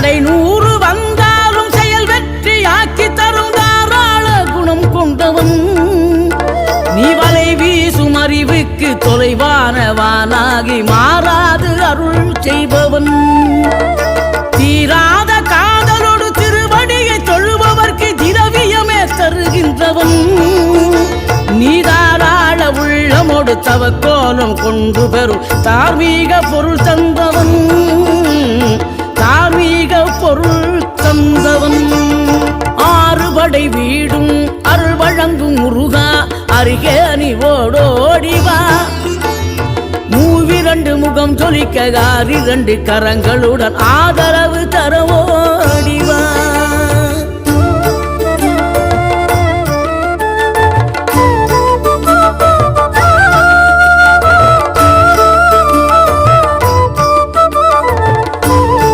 தடை 100 வந்தாலும் செயல் வெற்றியாக்கி தரும் தாராள குணம் கொண்டவன் நீ வலை வீசும் அறிவுக்கு தொலைவானவானாகி மாறாது அருள் செய்பவன் தீராத காதலோடு திருவடியை தொழுபவர்க்கு திரவியமே தருகின்றவன் நீ தாராள உள்ளமோடு தவக்கோலம் கொண்டு பெறும் தார்மீக பொருள் தந்தவன் தார்மீக பொருள் தந்தவன் ஆறுபடை வீடும் அருள் வழங்கும் முருகா அருகே நீ ஓடோடிவா மூவிரண்டு முகம் ஜொலிக்க 2 கரங்களுடன் ஆதரவு தரவோ